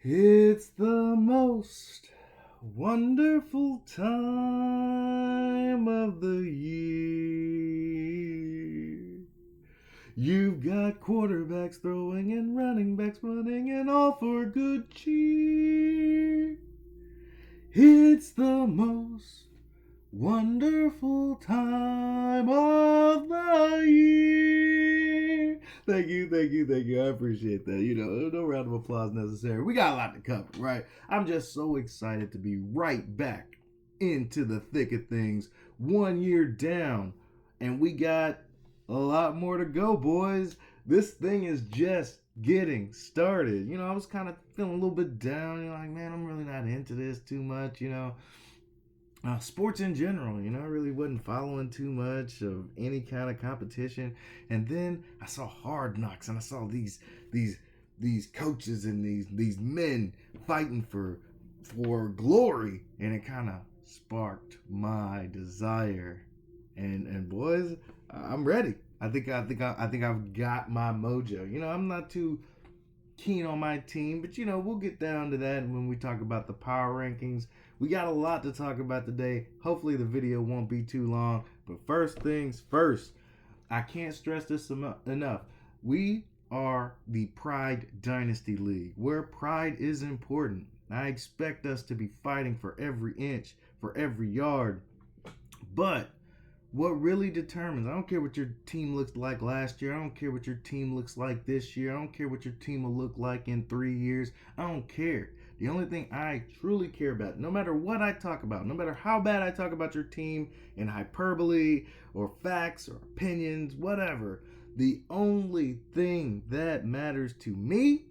It's the most wonderful time of the year. You've got quarterbacks throwing and running backs running and all for good cheer. It's the most wonderful time of the year. Thank you. I appreciate that. No round of applause necessary. We got a lot to cover, right? I'm just so excited to be right back into the thick of things. 1 year down, and we got a lot more to go, boys. This thing is just getting started. I was kind of feeling a little bit down. Like, man, I'm really not into this too much, sports in general, I really wasn't following too much of any kind of competition. And then I saw Hard Knocks, and I saw these coaches and these men fighting for glory, and it kind of sparked my desire. And boys, I'm ready. I think I've got my mojo. I'm not too keen on my team, but we'll get down to that when we talk about the power rankings. We got a lot to talk about today. Hopefully the video won't be too long, but first things first, I can't stress this enough. We are the Pride Dynasty League, where pride is important. I expect us to be fighting for every inch, for every yard. But what really determines, I don't care what your team looked like last year. I don't care what your team looks like this year. I don't care what your team will look like in 3 years. I don't care. The only thing I truly care about, no matter what I talk about, no matter how bad I talk about your team in hyperbole or facts or opinions, whatever, the only thing that matters to me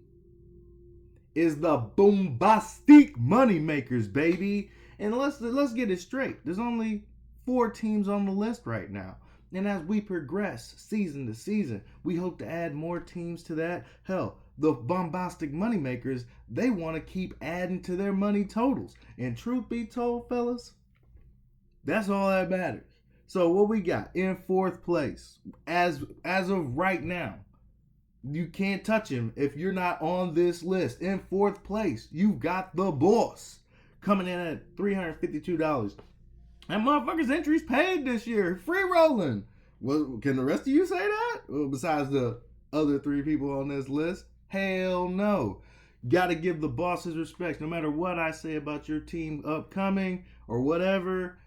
is the bombastic money makers, baby. And let's get it straight. There's only 4 teams on the list right now. And as we progress season to season, we hope to add more teams to that. Hell, the bombastic moneymakers, they want to keep adding to their money totals. And truth be told, fellas, that's all that matters. So what we got in 4th place, as of right now, you can't touch him if you're not on this list. In 4th place, you've got the boss coming in at $352. And motherfuckers' entries paid this year. Free rolling. Well, can the rest of you say that? Well, besides the other 3 people on this list? Hell no. Gotta give the boss his respects. No matter what I say about your team upcoming or whatever,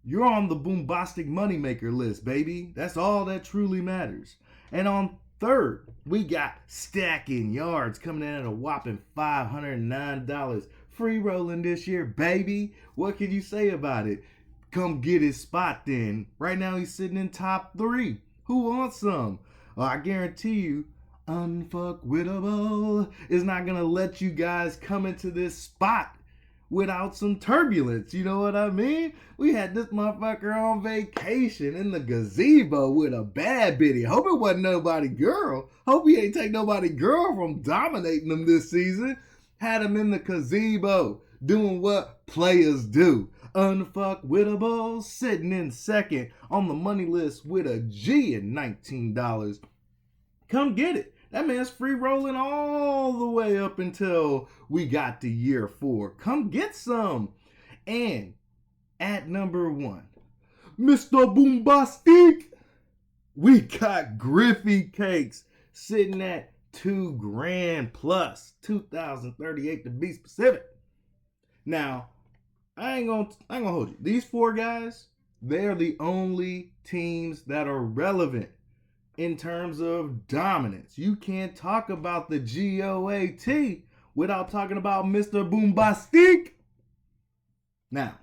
you're on the bombastic moneymaker list, baby. That's all that truly matters. And on 3rd, we got Stacking Yards coming in at a whopping $509. Free rolling this year, baby. What can you say about it? Come get his spot then. Right now he's sitting in top 3. Who wants some? Well, I guarantee you, Unfuckwittable is not going to let you guys come into this spot without some turbulence. You know what I mean? We had this motherfucker on vacation in the gazebo with a bad bitty. Hope it wasn't nobody girl. Hope he ain't take nobody girl from dominating him this season. Had him in the gazebo doing what players do. Unfuckwittable sitting in 2nd on the money list with a G and $19. Come get it. That man's free rolling all the way up until we got to year 4. Come get some. And at number 1, Mr. Boombastic, we got Griffey Cakes sitting at $2,000 plus, 2,038 to be specific. Now, I ain't gonna hold you. These 4 guys, they're the only teams that are relevant in terms of dominance. You can't talk about the GOAT without talking about Mr. Boombastic. Now,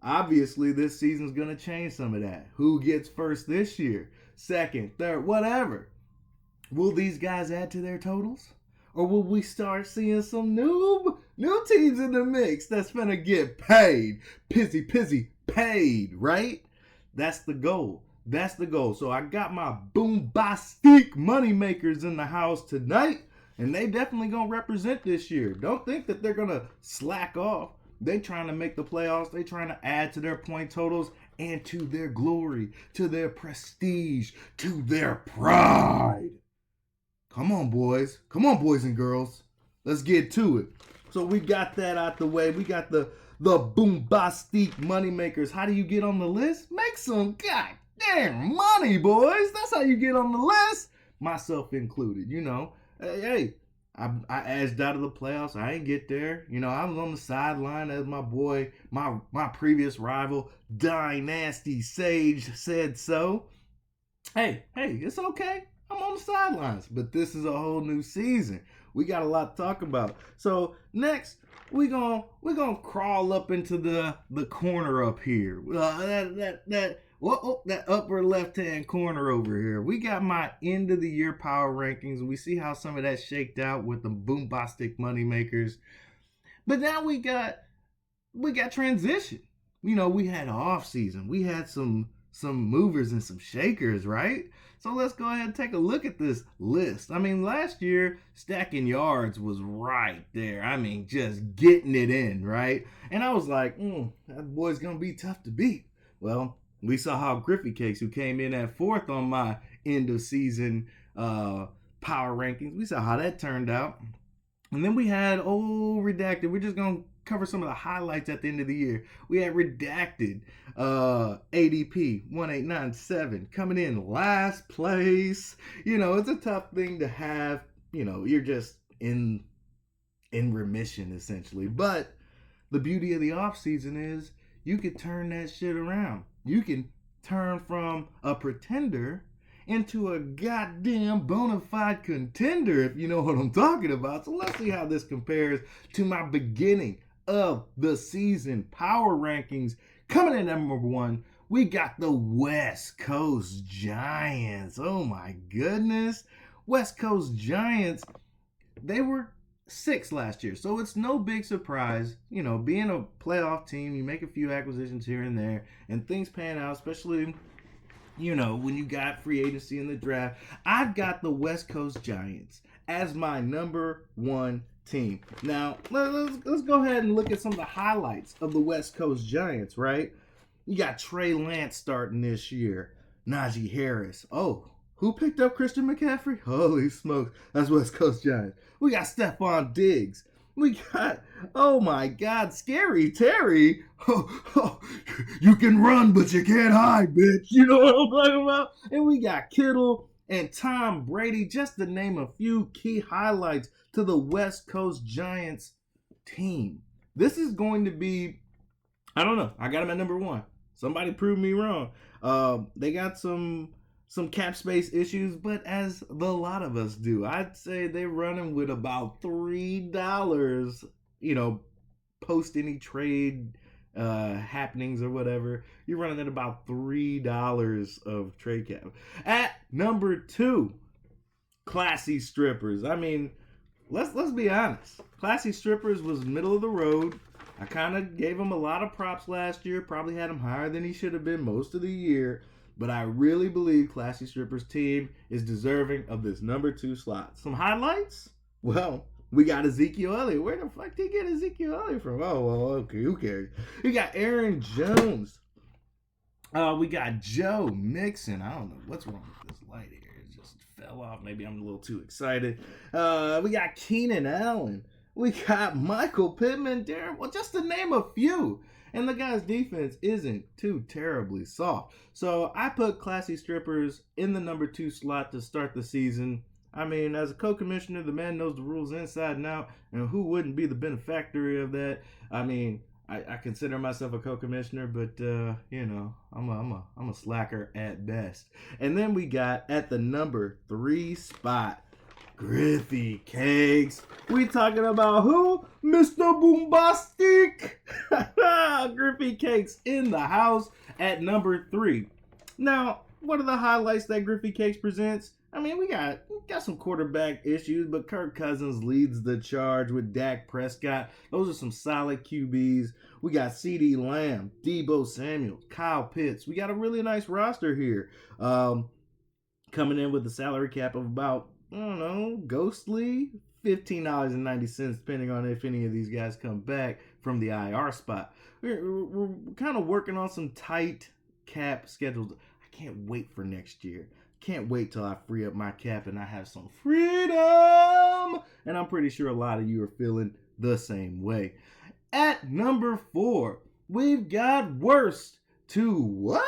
obviously this season's gonna change some of that. Who gets first this year? 2nd, 3rd, whatever. Will these guys add to their totals? Or will we start seeing some new teams in the mix that's gonna get paid? Pizzy paid, right? That's the goal. So I got my bombastic money makers in the house tonight, and they definitely gonna represent this year. Don't think that they're gonna slack off. They trying to make the playoffs. They trying to add to their point totals and to their glory, to their prestige, to their pride. Come on, boys and girls. Let's get to it. So we got that out the way. We got the bombastic moneymakers. How do you get on the list? Make some goddamn money, boys. That's how you get on the list. Myself included, you know. Hey, I edged out of the playoffs. I ain't get there. You know, I was on the sideline as my boy, my previous rival, Dynasty Sage said so. Hey, it's okay. I'm on the sidelines, but this is a whole new season. We got a lot to talk about. So next, we're gonna crawl up into the corner up here. That upper left hand corner over here. We got my end of the year power rankings. We see how some of that shaked out with the boombastic moneymakers. But now we got transition. You know, we had an off season. We had some movers and some shakers, right? So let's go ahead and take a look at this list. I mean, last year, stacking yards was right there. I mean, just getting it in, right? And I was like, that boy's going to be tough to beat. Well, we saw how Griffey Cakes, who came in at 4th on my end of season power rankings, we saw how that turned out. And then we had Redacted. We're just going to cover some of the highlights at the end of the year. We had Redacted, ADP 1897, coming in last place. You know, it's a tough thing to have. You know, you're just in remission essentially. But the beauty of the off season is you could turn that shit around. You can turn from a pretender into a goddamn bona fide contender, if you know what I'm talking about. So let's see how this compares to my beginning of the season power rankings. Coming in at number 1, we got the West Coast Giants. Oh my goodness. West Coast Giants, they were 6 last year. So it's no big surprise, you know, being a playoff team, you make a few acquisitions here and there, and things pan out, especially, you know, when you got free agency in the draft. I've got the West Coast Giants as my number 1 team. Now, let's go ahead and look at some of the highlights of the West Coast Giants, right? You got Trey Lance starting this year. Najee Harris. Oh, who picked up Christian McCaffrey? Holy smokes. That's West Coast Giants. We got Stephon Diggs. We got, oh my God, Scary Terry. You can run, but you can't hide, bitch. You know what I'm talking about? And we got Kittle and Tom Brady, just to name a few key highlights to the West Coast Giants team. This is going to be, I don't know. I got them at number 1. Somebody proved me wrong. They got some cap space issues, but as a lot of us do, I'd say they're running with about $3, you know, post any trade happenings or whatever. You're running at about $3 of trade cap. At number 2, Classy Strippers. I mean, let's be honest. Classy Strippers was middle of the road. I kind of gave him a lot of props last year. Probably had him higher than he should have been most of the year. But I really believe Classy Strippers' team is deserving of this number 2 slot. Some highlights? Well, we got Ezekiel Elliott. Where the fuck did he get Ezekiel Elliott from? Oh, well, okay, who cares? We got Aaron Jones. We got Joe Mixon. I don't know what's wrong with this light here. It just fell off. Maybe I'm a little too excited. We got Keenan Allen. We got Michael Pittman, Darren. Well, just to name a few. And the guy's defense isn't too terribly soft. So I put Classy Strippers in the number 2 slot to start the season. I mean, as a co-commissioner, the man knows the rules inside and out. And who wouldn't be the beneficiary of that? I mean, I consider myself a co-commissioner, but, you know, I'm a slacker at best. And then we got at the number 3 spot, Griffey Cakes. We talking about who? Mr. Boombastic. Griffey Cakes in the house at number 3. Now, what are the highlights that Griffey Cakes presents? I mean, we got some quarterback issues, but Kirk Cousins leads the charge with Dak Prescott. Those are some solid QBs. We got CeeDee Lamb, Deebo Samuel, Kyle Pitts. We got a really nice roster here. Coming in with a salary cap of about, I don't know, ghostly $15.90, depending on if any of these guys come back from the IR spot. We're kind of working on some tight cap schedules. I can't wait for next year. Can't wait till I free up my cap and I have some freedom and I'm pretty sure a lot of you are feeling the same way. At number 4, we've got worst to what?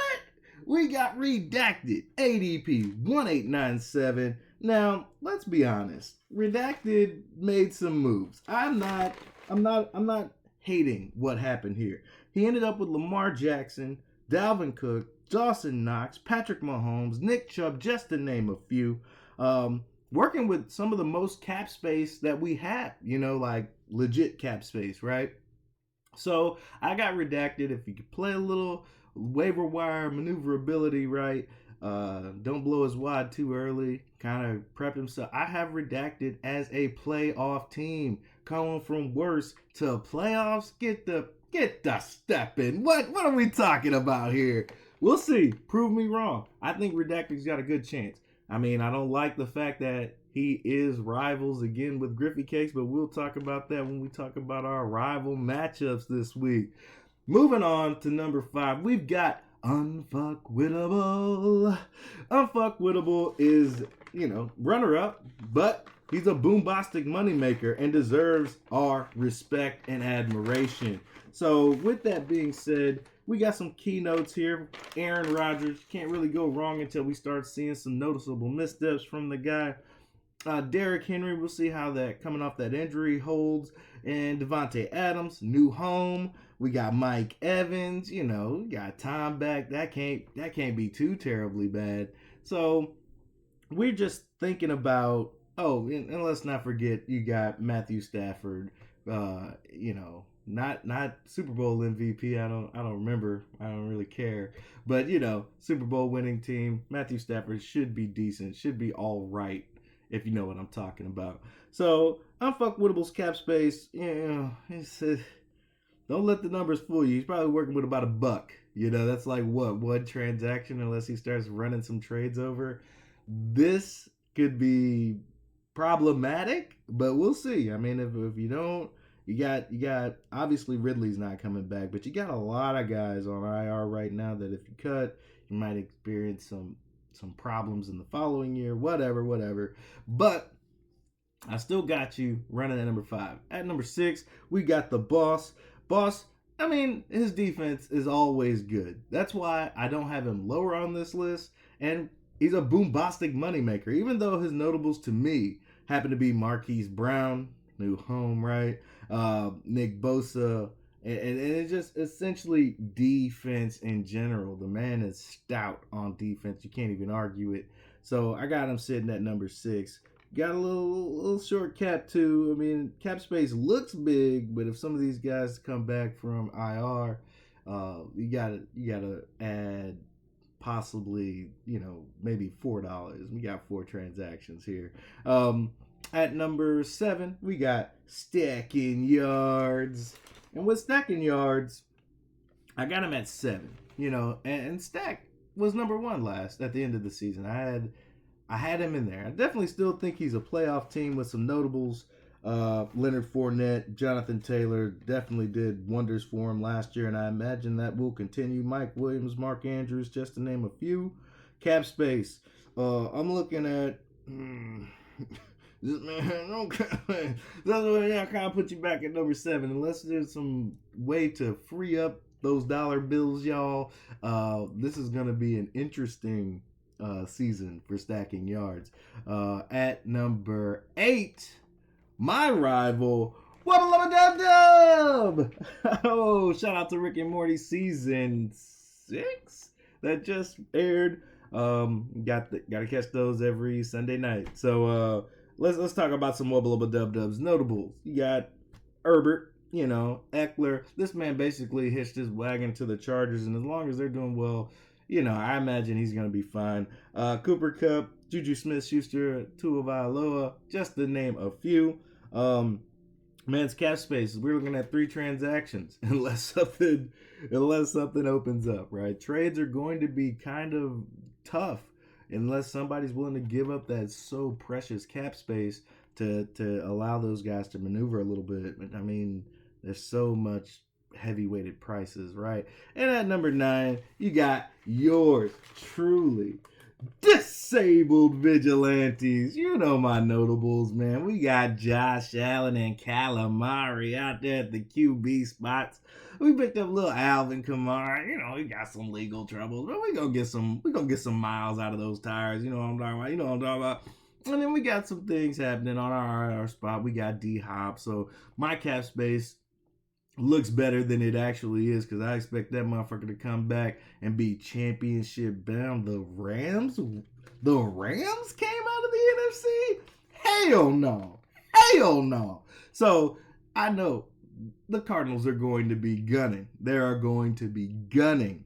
We got Redacted, ADP 1897. Now, let's be honest. Redacted made some moves. I'm not hating what happened here. He ended up with Lamar Jackson, Dalvin Cook, Dawson Knox, Patrick Mahomes, Nick Chubb, just to name a few. Working with some of the most cap space that we have, like legit cap space, right? So I got Redacted. If you could play a little waiver wire maneuverability, right? Don't blow his wad too early. Kind of prep himself. I have Redacted as a playoff team. Going from worst to playoffs. Get the step in. What are we talking about here? We'll see. Prove me wrong. I think Redacted's got a good chance. I mean, I don't like the fact that he is rivals again with Griffey Cakes, but we'll talk about that when we talk about our rival matchups this week. Moving on to number 5, we've got Unfuckwittable. Unfuckwittable is, runner-up, but he's a boombastic moneymaker and deserves our respect and admiration. So with that being said, we got some keynotes here. Aaron Rodgers, can't really go wrong until we start seeing some noticeable missteps from the guy. Derrick Henry, we'll see how that coming off that injury holds. And Devontae Adams, new home. We got Mike Evans, we got Tom back. That can't be too terribly bad. So we're just thinking about, and let's not forget you got Matthew Stafford, not Super Bowl MVP. I don't remember. I don't really care. But Super Bowl winning team. Matthew Stafford should be decent. Should be all right, if you know what I'm talking about. So Unfuckwittable's cap space. Don't let the numbers fool you. He's probably working with about $1. That's like one transaction, unless he starts running some trades over. This could be problematic, but we'll see. I mean, if you don't. You got obviously Ridley's not coming back, but you got a lot of guys on IR right now that if you cut, you might experience some problems in the following year, whatever. But I still got you running at number 5. At number 6, we got the boss. Boss, I mean, his defense is always good. That's why I don't have him lower on this list. And he's a boombastic moneymaker, even though his notables to me happen to be Marquise Brown, new home, right? Nick Bosa, and it's just essentially defense in general. The man is stout on defense. You can't even argue it. So I got him sitting at number 6. Got a little short cap too. I mean, cap space looks big, but if some of these guys come back from IR, you gotta add possibly, maybe $4. We got 4 transactions here. At number 7, we got Stacking Yards. And with Stacking Yards, I got him at 7. And Stack was number 1 last at the end of the season. I had him in there. I definitely still think he's a playoff team with some notables. Leonard Fournette, Jonathan Taylor definitely did wonders for him last year, and I imagine that will continue. Mike Williams, Mark Andrews, just to name a few. Cap space. I'm looking at... This man, okay. That's why I kind of put you back at number 7. Unless there's some way to free up those dollar bills, y'all. This is going to be an interesting season for Stacking Yards. At number 8, my rival, Wubba Lubba Dub Dub! Oh, shout out to Rick and Morty season 6 that just aired. Got to catch those every Sunday night. So let's talk about some Wubba Lubba Dub Dubs notables. You got Herbert, Eckler. This man basically hitched his wagon to the Chargers, and as long as they're doing well, I imagine he's going to be fine. Cooper Kupp, Juju Smith-Schuster, Tua Vailoa, just to name a few. Man's cap space, we're looking at 3 transactions unless something opens up, right? Trades are going to be kind of tough unless somebody's willing to give up that so precious cap space to allow those guys to maneuver a little bit. I mean, there's so much heavy-weighted prices, right? And at number 9, you got yours truly, Disabled vigilantes. You know my notables, man. We got Josh Allen and Calamari out there at the QB spots. We picked up little Alvin Kamara. You know, he got some legal troubles, but we gonna get some miles out of those tires. You know what I'm talking about. You know what I'm talking about. And then we got some things happening on our spot. We got D Hop. So my cap space looks better than it actually is because I expect that motherfucker to come back and be championship bound. The Rams came out of the NFC? Hell no. Hell no. So I know the Cardinals are going to be gunning. They are going to be gunning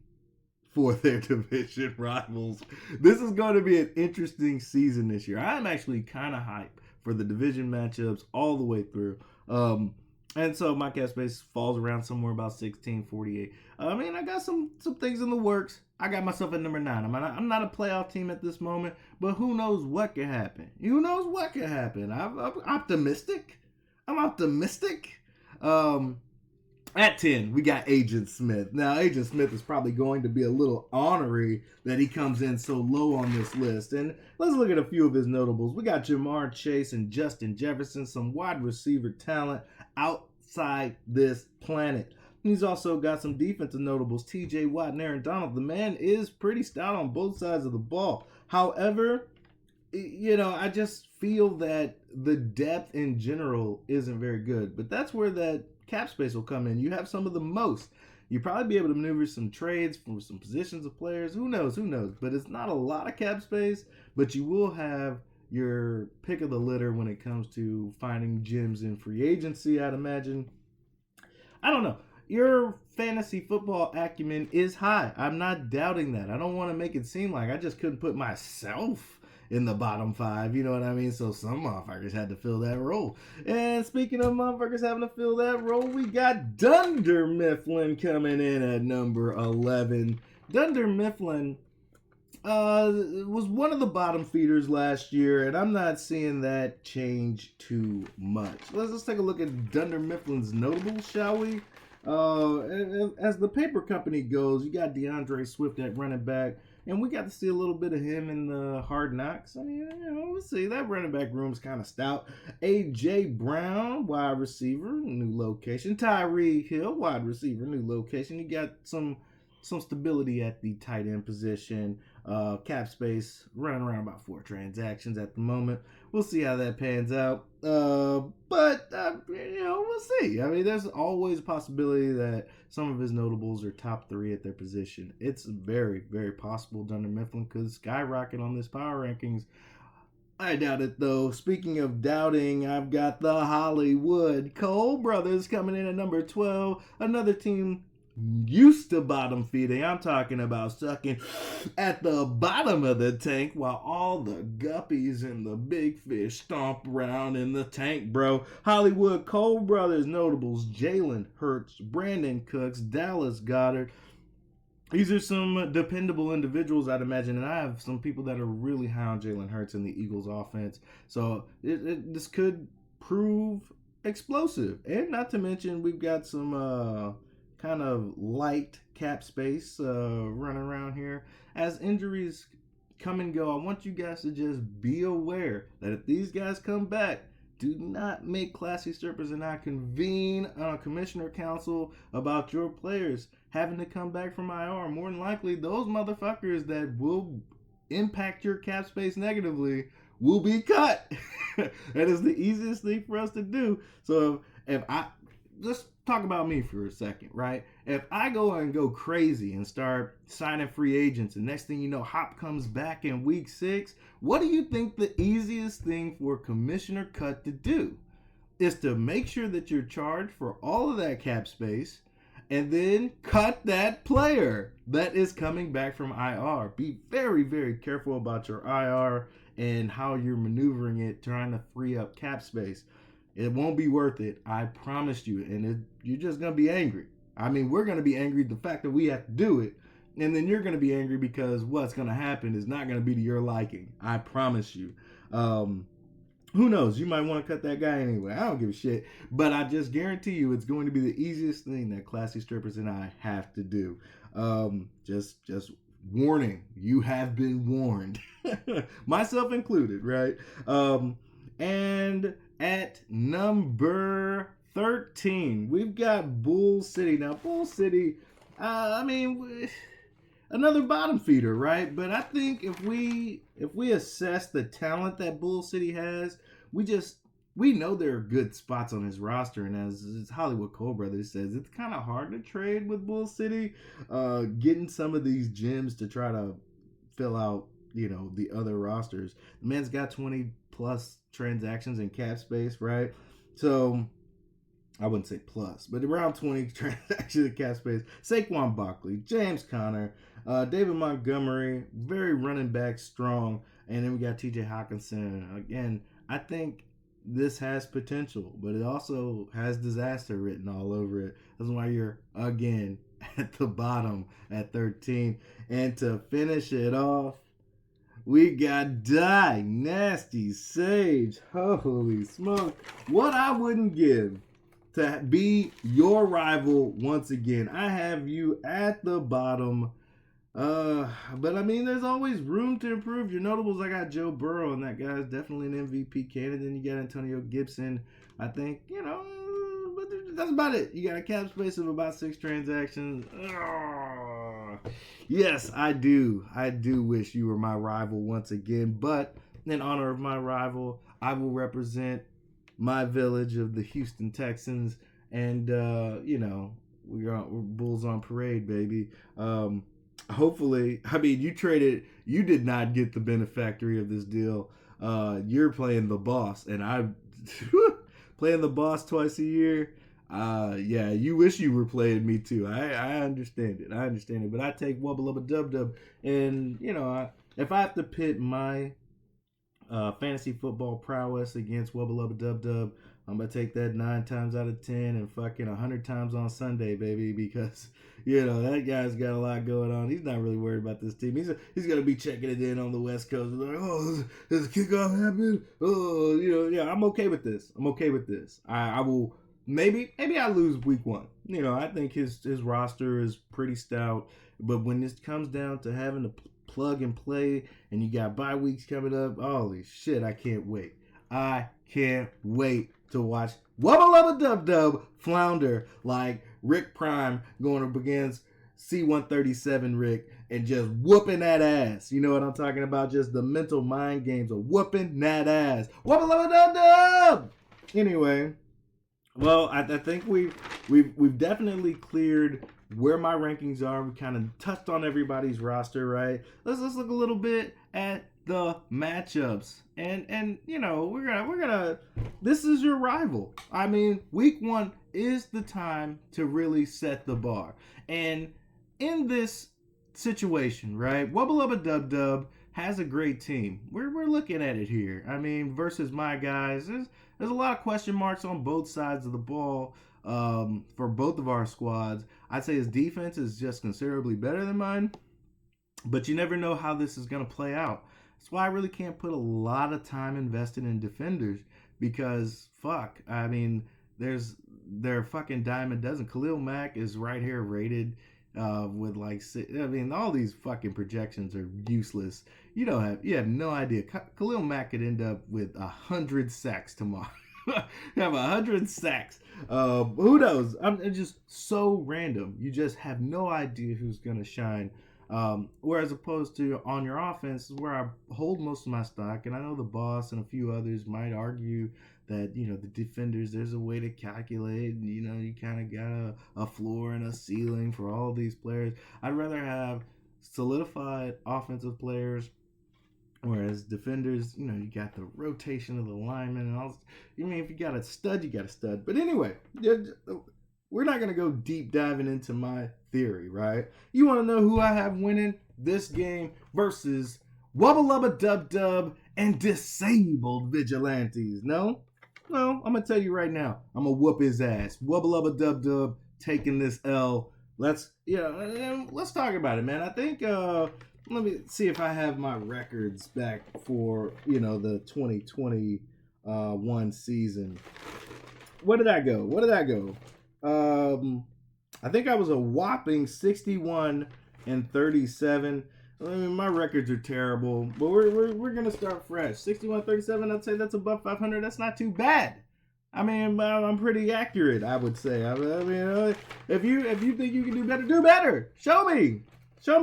for their division rivals. This is going to be an interesting season this year. I'm actually kind of hyped for the division matchups all the way through. And so my cap space falls around somewhere about 1648. I mean, I got some things in the works. I got myself at number 9. I'm not a playoff team at this moment, but who knows what could happen? Who knows what could happen? I'm optimistic. I'm optimistic. At 10, we got Agent Smith. Now, Agent Smith is probably going to be a little ornery that he comes in so low on this list. And let's look at a few of his notables. We got Jamar Chase and Justin Jefferson, some wide receiver talent outside this planet. He's also got some defensive notables, TJ Watt and Aaron Donald. The man is pretty stout on both sides of the ball. However, you know, I just feel that the depth in general isn't very good. But that's where that cap space will come in. You have some of the most. You'll probably be able to maneuver some trades for some positions of players. Who knows? But it's not a lot of cap space, but you will have your pick of the litter when it comes to finding gems in free agency, I'd imagine. I don't know. Your fantasy football acumen is high. I'm not doubting that. I don't want to make it seem like I just couldn't put myself in the bottom 5, you know what I mean? So some motherfuckers had to fill that role. And speaking of motherfuckers having to fill that role, we got Dunder Mifflin coming in at number 11. Dunder Mifflin was one of the bottom feeders last year, and I'm not seeing that change too much. Let's take a look at Dunder Mifflin's notables, shall we? As the paper company goes, you got DeAndre Swift at running back. And we got to see a little bit of him in the Hard Knocks. I mean, you know, we'll see. That running back room's kind of stout. A.J. Brown, wide receiver, new location. Tyreek Hill, wide receiver, new location. You got some stability at the tight end position. Cap space running around about 4 transactions at the moment. We'll see how that pans out. But you know, we'll see. I mean, there's always a possibility that some of his notables are top 3 at their position. It's very, very possible Dunder Mifflin could skyrocket on this power rankings. I doubt it, though. Speaking of doubting, I've got the Hollywood Cole brothers coming in at number 12. Another team used to bottom feeding. I'm talking about sucking at the bottom of the tank while all the guppies and the big fish stomp around in the tank, bro. Hollywood Cole brothers notables: Jalen Hurts, Brandon Cooks, Dallas Goedert. These are some dependable individuals, I'd imagine, and I have some people that are really high on Jalen Hurts in the Eagles offense. So this could prove explosive. And not to mention, we've got some kind of light cap space running around here. As injuries come and go, I want you guys to just be aware that if these guys come back, do not make Classy Strippers and I convene a commissioner council about your players having to come back from IR. More than likely, those motherfuckers that will impact your cap space negatively will be cut. That is the easiest thing for us to do. So if I let's talk about me for a second, right? If I go crazy and start signing free agents, and next thing you know, Hop comes back in week 6, what do you think the easiest thing for Commissioner Cut to do is to make sure that you're charged for all of that cap space and then cut that player that is coming back from IR. Be very, very careful about your IR and how you're maneuvering it, trying to free up cap space. It won't be worth it. I promise you. And you're just going to be angry. I mean, we're going to be angry at the fact that we have to do it. And then you're going to be angry because what's going to happen is not going to be to your liking. I promise you. Who knows? You might want to cut that guy anyway. I don't give a shit. But I just guarantee you it's going to be the easiest thing that Classy Strippers and I have to do. Just warning, you have been warned. Myself included, right? And at number 13, we've got Bull City. Now, Bull City, I mean, another bottom feeder, right? But I think if we assess the talent that Bull City has, we know there are good spots on his roster, and as Hollywood Cole Brothers says, it's kind of hard to trade with Bull City. Getting some of these gems to try to fill out, the other rosters. The man's got 20 plus transactions in cap space, right? So I wouldn't say plus, but around 20 transactions in cap space. Saquon Barkley, James Conner, David Montgomery, very running back strong, and then we got T.J. Hawkinson. Again, I think this has potential, but it also has disaster written all over it. That's why you're again at the bottom at 13. And to finish it off, we got Dynasty Sage. Holy smoke. What I wouldn't give to be your rival once again. I have you at the bottom. But I mean, there's always room to improve. Your notables, I got Joe Burrow, and that guy's definitely an MVP candidate. Then you got Antonio Gibson. I think, but that's about it. You got a cap space of about 6 transactions. Yes, I do. I do wish you were my rival once again. But in honor of my rival, I will represent my village of the Houston Texans. And, we're Bulls on parade, baby. Hopefully, I mean, you did not get the benefactory of this deal. You're playing the boss, and I'm playing the boss twice a year. Yeah, you wish you were playing me too. I understand it. But I take Wubba Lubba Dub Dub, and if I have to pit my fantasy football prowess against Wubba Lubba Dub Dub, I'm gonna take that 9 times out of 10 and fucking 100 times on Sunday, baby, because that guy's got a lot going on. He's not really worried about this team. He's gonna be checking it in on the West Coast. Like, oh, does the kickoff happen? Oh, yeah, I'm okay with this. I will maybe I lose week 1. I think his roster is pretty stout, but when this comes down to having to plug and play, and you got bye weeks coming up, holy shit, I can't wait. I can't wait to watch Wubba Lubba Dub Dub flounder like Rick Prime going up against C-137 Rick and just whooping that ass. You know what I'm talking about? Just the mental mind games of whooping that ass. Wubba Lubba Dub Dub! Anyway, well, I think we've definitely cleared where my rankings are. We kind of touched on everybody's roster, right? Let's look a little bit at the matchups, and we're gonna this is your rival. I mean, week 1 is the time to really set the bar, and in this situation, right, Wubba Lubba Dub Dub has a great team. We're looking at it here. I mean, versus my guys, there's a lot of question marks on both sides of the ball. For both of our squads, I'd say his defense is just considerably better than mine, but you never know how this is going to play out. That's why I really can't put a lot of time invested in defenders, because fuck, I mean, they're fucking dime a dozen. Khalil Mack is right here rated with all these fucking projections are useless. You have no idea. Khalil Mack could end up with 100 sacks tomorrow. Have 100 sacks. Who knows? It's just so random. You just have no idea who's gonna shine. Whereas opposed to on your offense is where I hold most of my stock, and I know the boss and a few others might argue that the defenders, there's a way to calculate, and you kind of got a floor and a ceiling for all these players. I'd rather have solidified offensive players, whereas defenders, you got the rotation of the linemen and all. If you got a stud, you got a stud. But anyway, we're not going to go deep diving into my theory, right? You want to know who I have winning this game versus Wubba Lubba Dub Dub and Disabled Vigilantes? No, I'm going to tell you right now. I'm going to whoop his ass. Wubba Lubba Dub Dub taking this L. Let's talk about it, man. I think, let me see if I have my records back for, the 2021 season. Where did I go? I think I was a whopping 61 and 37. I mean, my records are terrible, but we're gonna start fresh. 61-37. I'd say that's above 500. That's not too bad. I mean, I'm pretty accurate, I would say. I mean, if you think you can do better, do better. Show me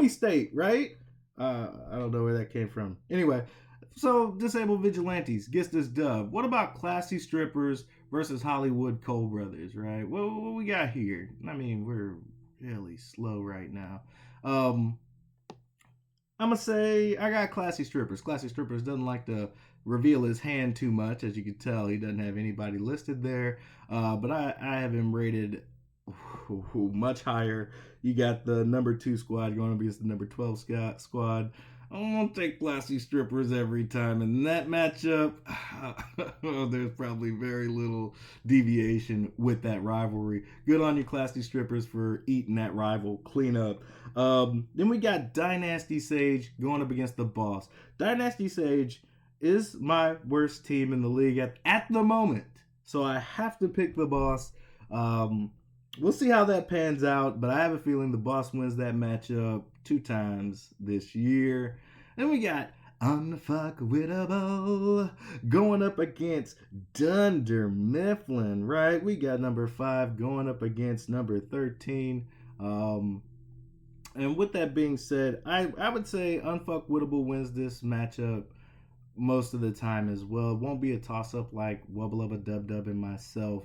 state, right? I don't know where that came from. Anyway, so Disabled Vigilantes gets this dub. What about Classy Strippers versus Hollywood Cole Brothers, right? What we got here? I mean, we're really slow right now. I'm gonna say I got Classy Strippers. Classy Strippers doesn't like to reveal his hand too much, as you can tell. He doesn't have anybody listed there, but I have him rated much higher. You got the number 2 squad going up against the number 12 squad. I'm gonna take Classy Strippers every time in that matchup. There's probably very little deviation with that rivalry. Good on you, Classy Strippers, for eating that rival clean up. Then we got Dynasty Sage going up against the Boss. Dynasty Sage is my worst team in the league at the moment, so I have to pick the Boss. We'll see how that pans out, but I have a feeling the Boss wins that matchup 2 times this year. Then we got Unfuckwittable going up against Dunder Mifflin, right? We got number 5 going up against number 13. And with that being said, I would say Unfuckwittable wins this matchup most of the time as well. It won't be a toss-up like Wubba Lubba Dub Dub and myself.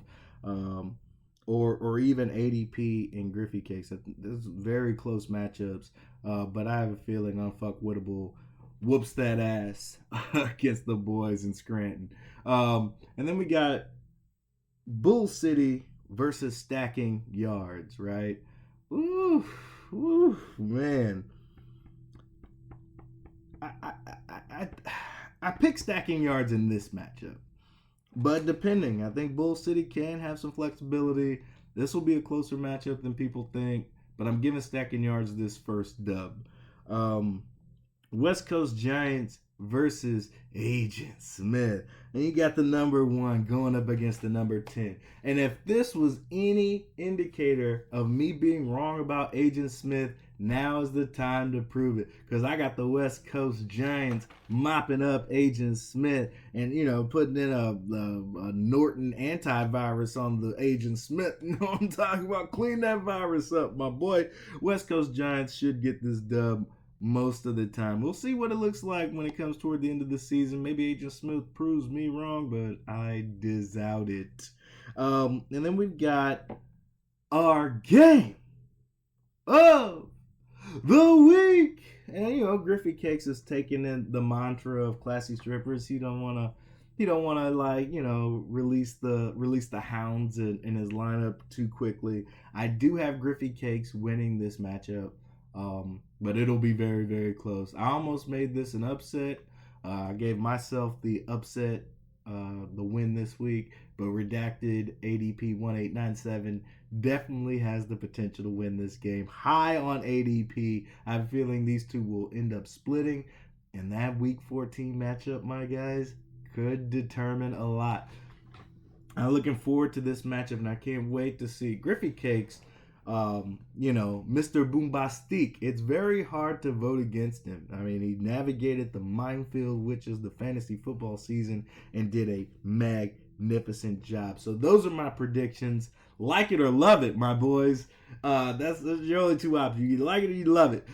Or even ADP and Griffey Cakes. There's very close matchups, but I have a feeling Unfuckwittable whoops that ass against the boys in Scranton. And then we got Bull City versus Stacking Yards, right? Ooh, man. I pick Stacking Yards in this matchup. But depending, I think Bull City can have some flexibility. This will be a closer matchup than people think, but I'm giving Stacking Yards this first dub. West Coast Giants versus Agent Smith. And you got the number 1 going up against the number 10. And if this was any indicator of me being wrong about Agent Smith, now is the time to prove it, because I got the West Coast Giants mopping up Agent Smith and, putting in a Norton antivirus on the Agent Smith. You know what I'm talking about? Clean that virus up, my boy. West Coast Giants should get this dub most of the time. We'll see what it looks like when it comes toward the end of the season. Maybe Agent Smith proves me wrong, but I doubt it. And then we've got our game of the week. And Griffey Cakes is taking in the mantra of Classy Strippers. He don't want to release the hounds in his lineup too quickly. I do have Griffey Cakes winning this matchup, but it'll be very, very close. I almost made this an upset. I gave myself the upset, the win this week, but Redacted ADP 1897 definitely has the potential to win this game. High on ADP. I have a feeling these two will end up splitting, and that Week 14 matchup, my guys, could determine a lot. I'm looking forward to this matchup, and I can't wait to see Griffey Cakes. Mr. Boombastique. It's very hard to vote against him. I mean, he navigated the minefield, which is the fantasy football season, and did a magnificent job. So those are my predictions. Like it or love it, my boys. That's your only 2 options. You like it or you love it.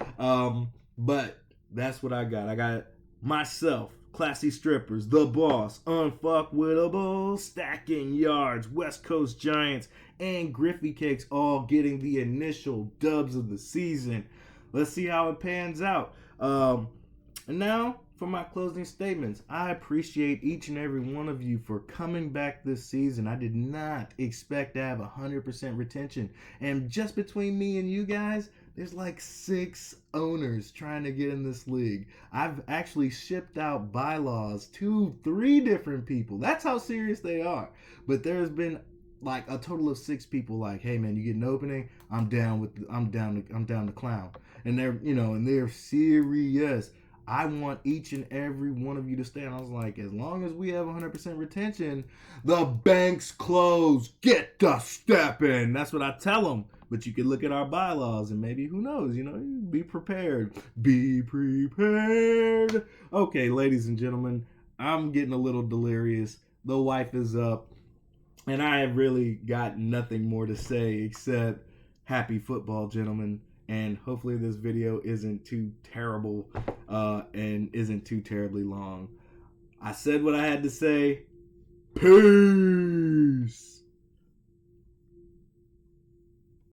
But that's what I got. I got myself, Classy Strippers, the Boss, Unfuckwittable, Stacking Yards, West Coast Giants, and Griffey Cakes all getting the initial dubs of the season. Let's see how it pans out. And now for my closing statements. I appreciate each and every one of you for coming back this season. I did not expect to have 100% retention. And just between me and you guys, there's like 6 owners trying to get in this league. I've actually shipped out bylaws to 3 different people. That's how serious they are. But there's been like a total of 6 people like, hey man, you get an opening, I'm down to clown. And they're serious. I want each and every one of you to stay. And I was like, as long as we have 100% retention, the bank's closed. Get the step in. That's what I tell them. but you can look at our bylaws and maybe, who knows, be prepared. Be prepared. Okay, ladies and gentlemen, I'm getting a little delirious. The wife is up, and I have really got nothing more to say except happy football, gentlemen. And hopefully this video isn't too terrible and isn't too terribly long. I said what I had to say. Peace.